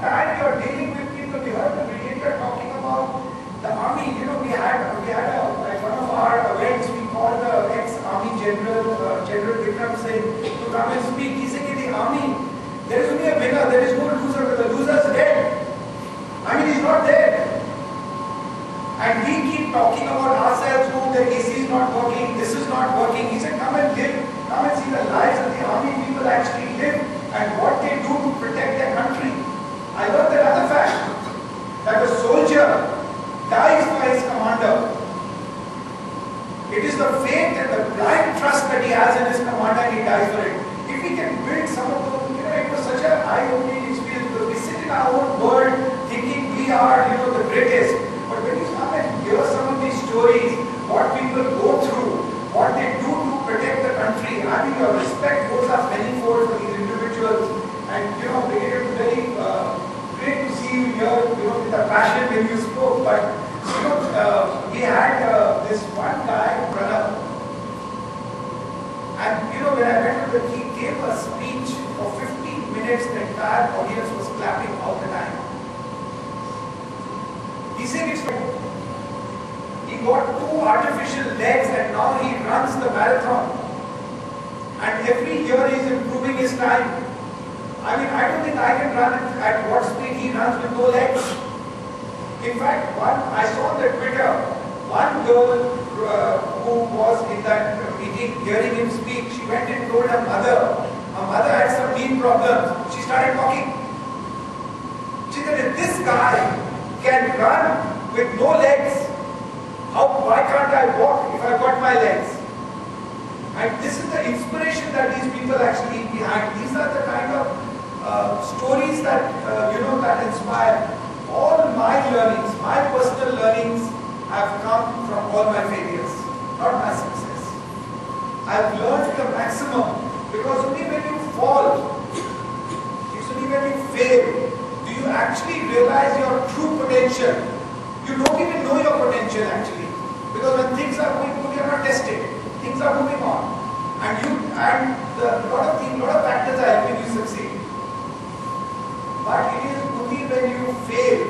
time you're dealing with people, we heard the brigadier talking about the army. You know, we had like one of our events, we called the ex-army general, General Vikram Singh, to come and speak. He said, in the army, there is only a winner, there is no loser, but the loser is dead. I mean, he's not there. And we keep talking about ourselves, oh, the AC is not working, this is not working. He said, come and live, come and see the lives of the army people actually live and what they do to protect their country. I learned another fact, that a soldier dies for his commander. It is the faith and the blind trust that he has in his commander and he dies for it. If we can build some of those, you know, it was such an eye-opening experience because we sit in our own world thinking we are, you know, the greatest. But when you come and hear some of these stories, what people go through, what they do to protect the country, I mean, your respect goes up manyfold for these individuals. And, you know, it was very great to see you here, you know, with the passion when you spoke. But, you know, we had this one guy, Pranav, and, you know, when I went to he gave a speech for 15 minutes, the entire audience was clapping all the time. He said he got 2 artificial legs and now he runs the marathon. And every year he is improving his time. I mean, I don't think I can run at what speed he runs with no legs. In fact, I saw on the Twitter, one girl who was in that meeting hearing him speak, she went and told her mother. Her mother had some knee problems. She started talking. She said, if this guy can run with no legs, why can't I walk if I've got my legs? And this is the inspiration that these people actually leave behind. These are the kind of stories that, you know, that inspire. All my learnings, my personal learnings have come from all my failures, not my success. I've learned the maximum because only when you fall, it's only when you fail, do you actually realize your true potential. You don't even know your potential actually. Because when things are going good, you are not tested. Things are moving on. And a lot of factors are helping you succeed. But it is only when you fail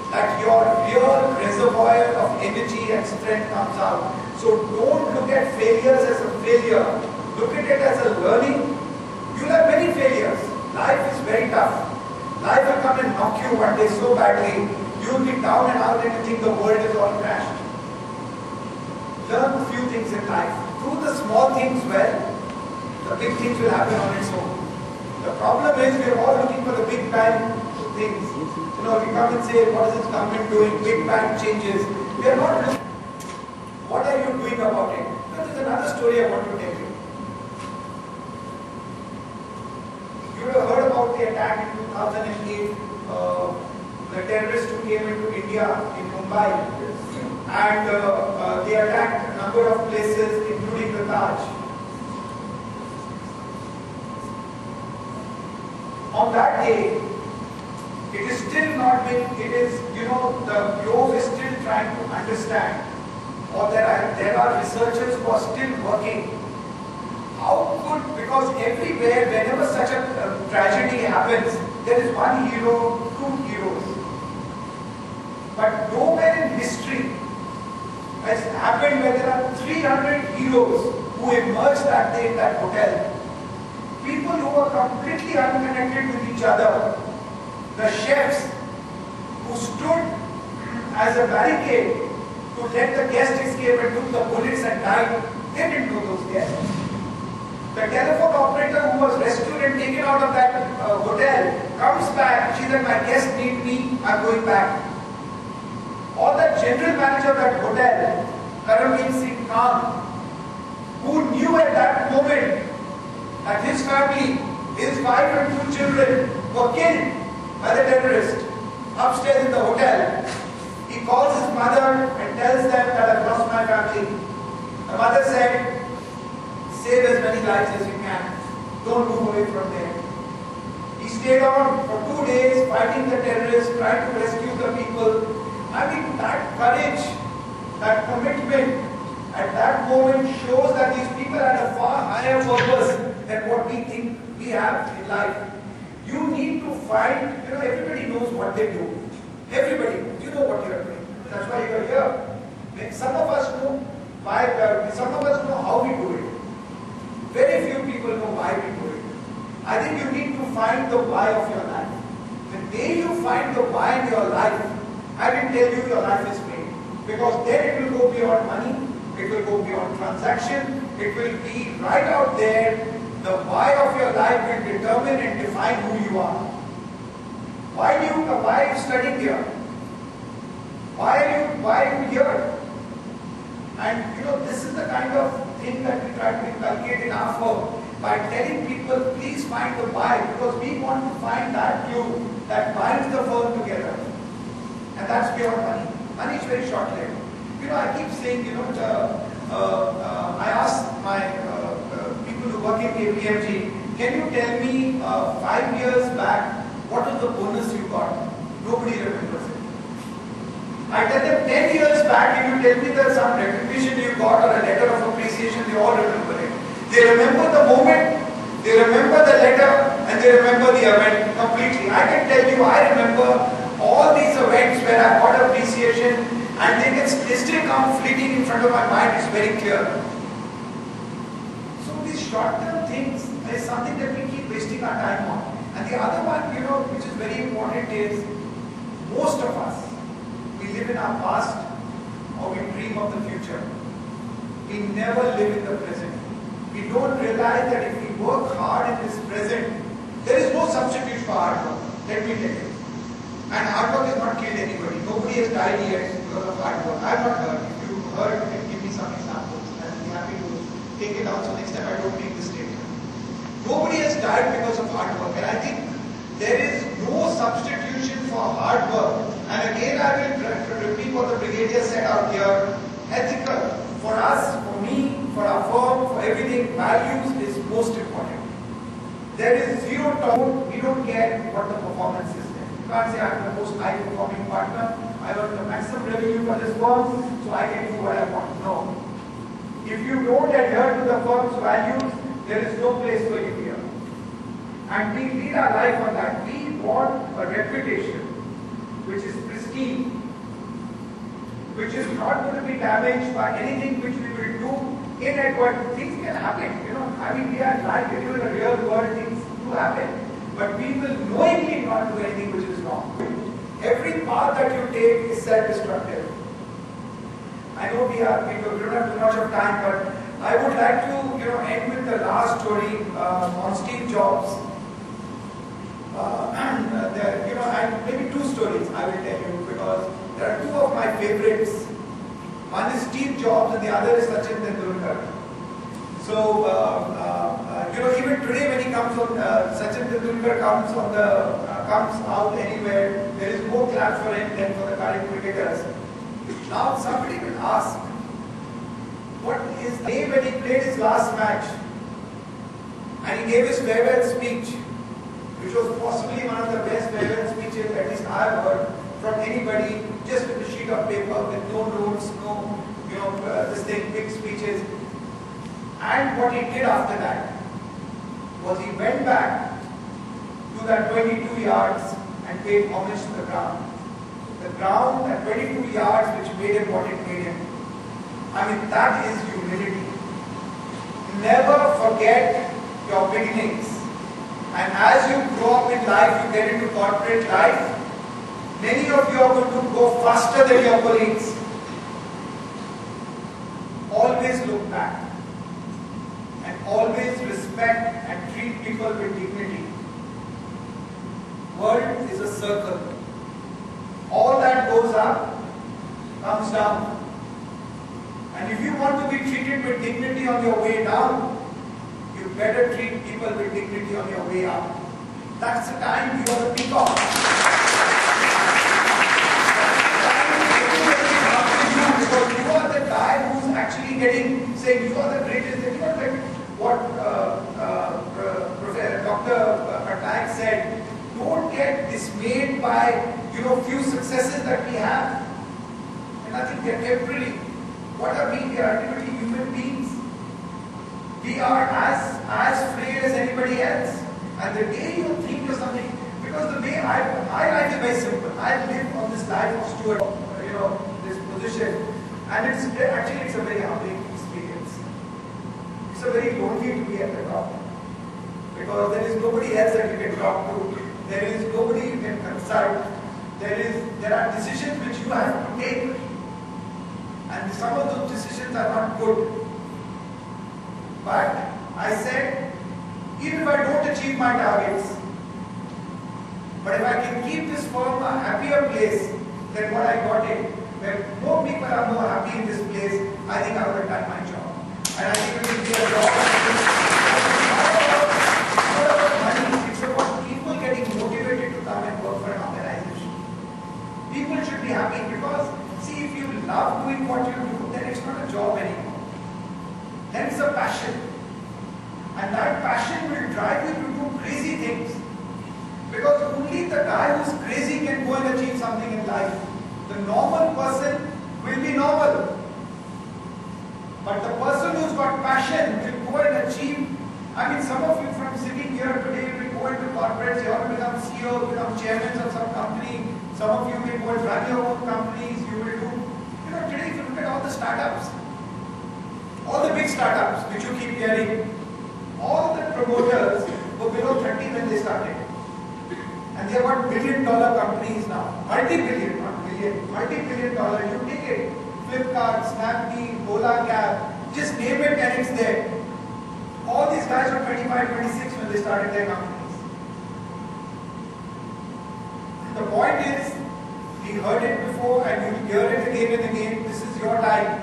that your real reservoir of energy and strength comes out. So don't look at failures as a failure. Look at it as a learning. You'll have many failures. Life is very tough. Life will come and knock you one day so badly, you will be down and out and you think the world is all crashed. Learn a few things in life. Do the small things well, the big things will happen on its own. The problem is we are all looking for the big bang things. You know, we come and say, what is this government doing? Big bang changes. We are not looking. What are you doing about it? There is another story I want to tell you. You have heard about the attack in 2008, the terrorists who came into India in Mumbai, and they attacked a number of places, including the Taj. On that day, it is still not been, it is, you know, the globe is still trying to understand, or there are researchers who are still working. How could, because everywhere, whenever such a tragedy happens, there is one hero, 2 heroes. But nowhere in history has happened where there are 300 heroes who emerged that day in that hotel. People who were completely unconnected with each other. The chefs who stood as a barricade to let the guest escape and took the bullets and died, they didn't know those guests. The telephone operator who was rescued and taken out of that hotel comes back. She said, my guests need me, I'm going back. Or the general manager of that hotel, Karamveer Singh Khan, who knew at that moment that his family, his wife and 2 children were killed by the terrorist upstairs in the hotel. He calls his mother and tells them that I've lost my family. The mother said, save as many lives as you can. Don't move away from there. He stayed on for 2 days fighting the terrorists, trying to rescue the people. I mean, that courage, that commitment at that moment shows that these people had a far higher purpose than what we think we have in life. You need to find, everybody knows what they do. Everybody, you know what you are doing. That's why you are here. Some of us know why, some of us know how we do it. Very few people know why we do it. I think you need to find the why of your life. The day you find the why in your life, I can tell you your life is made. Because then it will go beyond money, it will go beyond transaction, it will be right out there. The why of your life will determine and define who you are. Why are you studying here? Why are you here? And this is the kind of thing that we try to inculcate in our firm by telling people, please find the why, because we want to find that glue that binds the firm together. And that's beyond money. Money is very short-lived. I keep saying, I ask my people who work in KPMG, can you tell me 5 years back, what was the bonus you got? Nobody remembers it. I tell them 10 years back, if you tell me there's some recognition you got or a letter of appreciation, they all remember it. They remember the moment, they remember the letter, and they remember the event completely. I can tell you, I remember all these events where I got appreciation, and they still come fleeting in front of my mind. It's very clear. So these short-term things is something that we keep wasting our time on. And the other one, which is very important is, most of us, we live in our past or we dream of the future. We never live in the present. We don't realize that if we work hard in this present, there is no substitute for hard work. Let me tell you. And hard work has not killed anybody. Nobody has died yet because of hard work. I have not heard. If you heard, you can give me some examples. I'll be happy to take it out so next time I don't make this statement. Nobody has died because of hard work. And I think there is no substitution for hard work. And again, I will repeat what the Brigadier said out here. Ethical. For us, for me, for our firm, for everything, values is most important. There is zero tone. We don't care what the performance is. You can't say I'm the most high-performing partner. I want the maximum revenue for this firm, so I can do what I want. No. If you don't adhere to the firm's values, there is no place for you here. And we lead our life on that. We want a reputation which is pristine, which is not going to be damaged by anything which we will do inadvertent. Things can happen, we are like in the real world, things do happen. But we will knowingly not do anything which is wrong. Every path that you take is self-destructive. I know we don't have too much of time, but I would like to end with the last story on Steve Jobs. And maybe two stories I will tell you, because there are two of my favorites. One is Steve Jobs and the other is Sachin Tendulkar. So, even today when he comes on, Sachin Tendulkar comes out anywhere, there is more clap for him than for the current cricketers. Now somebody will ask, what is the day when he played his last match and he gave his farewell speech, which was possibly one of the best farewell speeches at least I have heard from anybody, just with a sheet of paper with no notes, no, big speeches. And what he did after that was he went back to that 22 yards and paid homage to the ground. The ground, that 22 yards which made him what it made him. I mean, that is humility. Never forget your beginnings. And as you grow up in life, you get into corporate life, many of you are going to go faster than your colleagues. Always look back. And always respect and treat people with dignity. World is a circle. All that goes up comes down. And if you want to be treated with dignity on your way down, you better treat people with dignity on your way up. That's the time you are the peacock. Because you are the guy who's actually saying you are the greatest. You know, like what Dr. Patak said, don't get dismayed by few successes that we have. And I think they're temporary. What are we? We are ultimately human beings. We are as frail as anybody else. And the day you think you're something Because the way my life is very simple. I live on this life of steward, this position, and it's a very humbling experience. It's a very lonely to be at the top, because there is nobody else that you can talk to. There is nobody you can consult. There are decisions which you have to take, and some of those decisions are not good. But I said, even if I don't achieve my targets, but if I can keep this firm a happier place than what I got it, where more people are more happy in this place, I think I would have done my job. And I think it will be a job. It's about people getting motivated to come and work for an organization. People should be happy because, see, if you love doing what you do, then it's not a job anymore. Then it's a passion. And that passion will drive you to do crazy things. Because only the guy who's crazy can go and achieve something in life. The normal person will be normal. But the person who's got passion will go and achieve. I mean, some of you from sitting here today will go into corporates, you all become CEOs, become chairmen of some company. Some of you will go and run your own companies. You will do, today if you look at all the startups, all the big startups which you keep hearing, all the promoters were below 30 when they started. And they have got billion-dollar companies now. Multi-billion, not million. Multi-billion dollar. You take it. Flipkart, Snapdeal, Ola Cab. Just name it and it's there. All these guys were 25, 26 when they started their companies. The point is, we heard it before and you will hear it again and again. This is your time.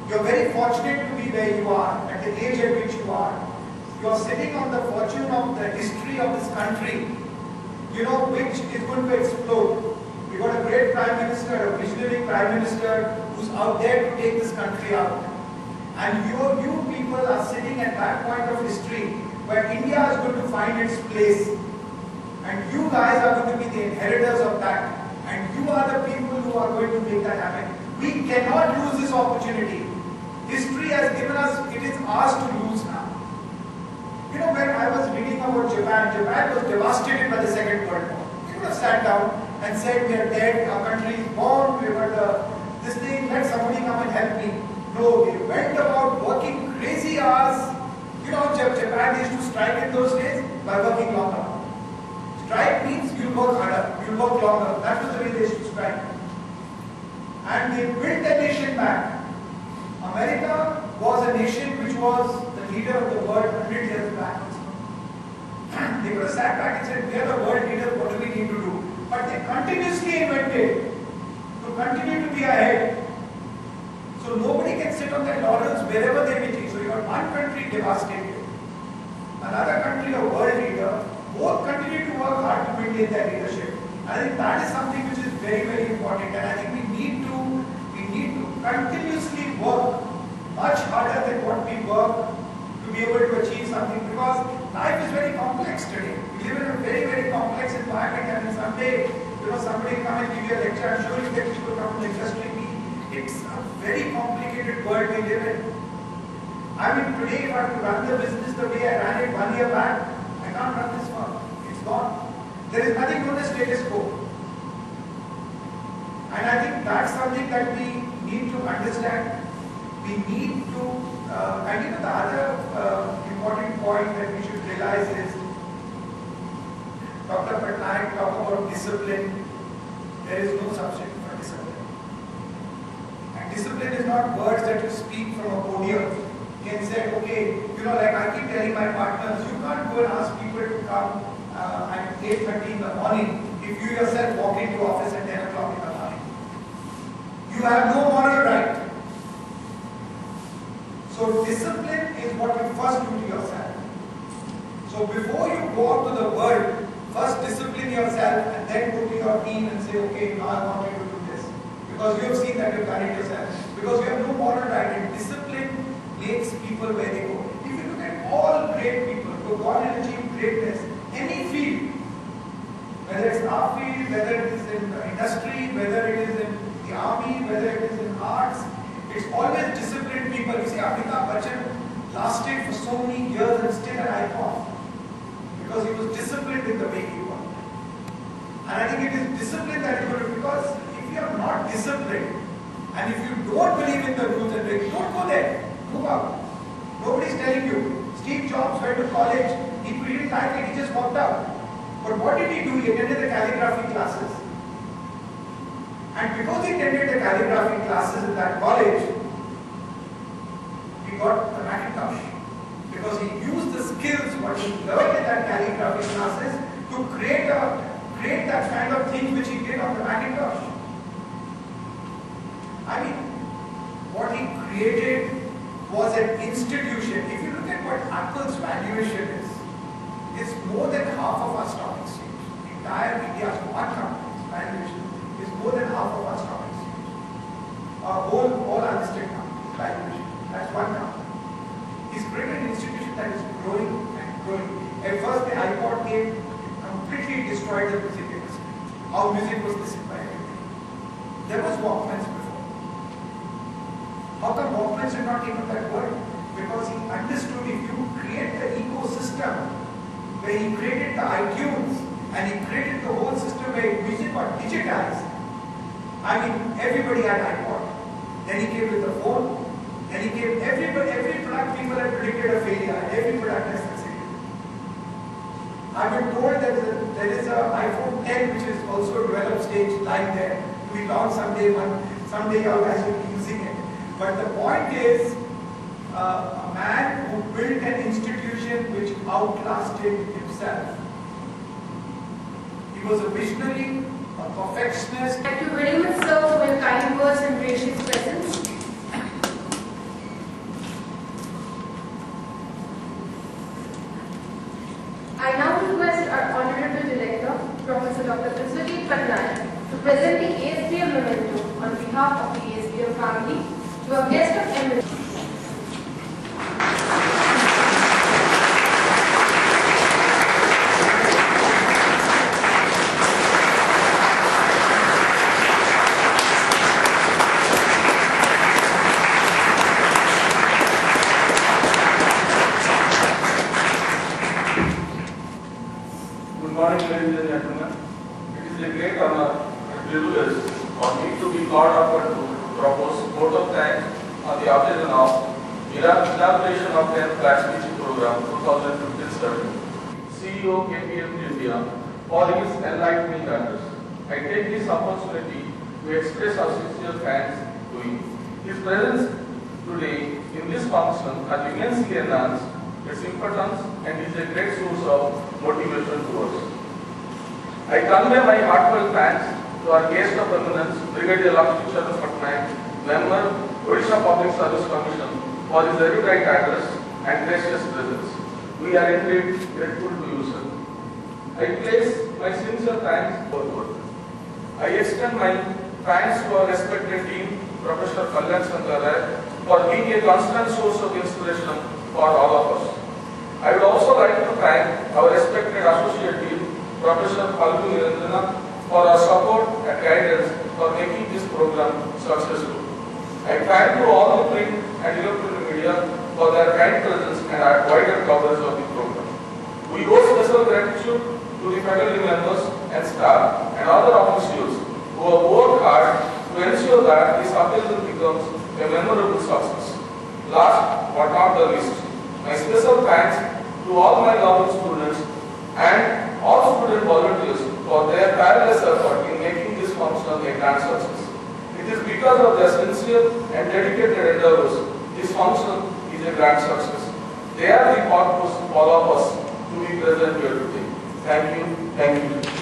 You're very fortunate to be where you are, at the age at which you are. You're sitting on the fortune of the history of this country, which is going to explode. We got a great Prime Minister, a visionary Prime Minister who's out there to take this country out. And you people are sitting at that point of history where India is going to find its place. And you guys are going to be the inheritors of that. And you are the people who are going to make that happen. We cannot lose this opportunity. History has given us, it is ours to lose now. When I was reading about Japan was devastated by the Second World War. We could have sat down and said, we are dead, our country is gone, we were this thing, let somebody come and help me. No, they went about working crazy hours. Japan used to strike in those days by working longer. Strike means you'll work harder, you'll work longer. That was the way they used to strike. And they built the nation back. America was a nation which was the leader of the world 100 years back. They could have sat back and said, we are the world leaders, what do we need to do? But they continuously invented to continue to be ahead. So nobody can sit on their laurels wherever they may be. So you have one country devastated, another country a world leader, both continue to work hard to maintain their leadership. I think that is something which is very, very important, and I think we need to continuously work much harder than what we work to be able to achieve something, because life is very complex today. We live in a very, very complex environment, and then someday, somebody come and give you a lecture. I'm sure you get people come to lectures to me. It's a very complicated world we live in. I mean, today if I have to run the business the way I ran it 1 year back, I can't run this firm. It's gone. There is nothing known as status quo. And I think that's something that we need to understand. We need to, the other important point that we should realize is, Dr. Patnaik talked about discipline. There is no substitute for discipline. And discipline is not words that you speak from a podium. You can say, okay, like I keep telling my partners, you can't go and ask people to come at 8:30 in the morning if you yourself walk into office at 10 o'clock in the morning. You have no moral right. So discipline is what you first do to yourself. So before you go out to the world, first discipline yourself and then go to your team and say, okay, now I want you to do this. Because you have seen that you've done it yourself. Because you have no moral right, and discipline makes people where they go. If you look at all great people who have gone and achieved greatness, any field, whether it's our field, whether it is in the industry, whether it is in the army, whether it is in arts, it's always disciplined people. You see, Amitabh Bachchan lasted for so many years and still an icon because he was disciplined in the way he worked. And I think it is discipline that is going to, because if you are not disciplined, and if you don't believe in the rules and regulations, don't go there. Move out. Nobody is telling you. Steve Jobs went to college. He didn't like it. He just walked out. But what did he do? He attended the calligraphy classes. And because he attended the calligraphy classes in that college, he got the Macintosh. Because he used the skills what he learned in that calligraphy classes to create that kind of thing which he did on the Macintosh. I mean, what he created was an institution. If you look at what Apple's valuation is, it's more than half of our stock exchange. Entire India's one company's valuation is more than half of our stock exchange. Our whole unlisted company's valuation, that's one company. He's created an institution that is growing and growing. At first the iPod came, completely destroyed the music industry. How music was listened by everybody. There was Walkmans before. How come Walkmans did not take up that word? Because he understood if you create the ecosystem where he created the iTunes and he created the whole system where music got digitized. I mean, everybody had iPod. Then he came with the phone. Then he came, every product people had predicted a failure. Every product has succeeded. I've been told that there is an iPhone 10 which is also developed stage lying there to be launched someday. Someday you guys will be using it. But the point is, a man who built an institution which outlasted himself. He was a visionary, a perfectionist. Thank you very much, sir, for your kind words and gracious presence. I now request our Honorable Director, Professor Dr. Biswajit Patnaik, to present the ASBM memento on behalf of the ASBM family to a guest of eminence. Good morning, ladies and gentlemen. It is a great honor and privilege for me to be called upon to propose vote of thanks on the occasion of inauguration of 10th Class Teaching Program 2015-17. CEO KPMG India for his enlightening address. I take this opportunity to express our sincere thanks to him. His presence today in this function has immensely enhanced its importance and is a great source of motivation to us. I convey my heartfelt thanks to our guest of eminence, Brigadier Lakshmi Charan Patnaik, Member, Odisha Public Service Commission, for his erudite address and gracious presence. We are indeed grateful to you, sir. I place my sincere thanks forward. I extend my thanks to our respected dean, Professor Kalyan Shankar Rai, for being a constant source of inspiration for all of us. I would also like to thank our respected associate dean, Professor Falguni Niranjana, for our support and guidance for making this program successful. I thank to all the print and electronic media for their kind presence and wider coverage of the program. We owe special gratitude to the faculty members and staff and other officials who have worked hard to ensure that this occasion becomes a memorable success. Last but not the least, my special thanks to all my lovely students and all student volunteers for their tireless effort in making this function a grand success. It is because of their sincere and dedicated endeavors this function is a grand success. They are the purpose for all of us to be present here today. Thank you. Thank you.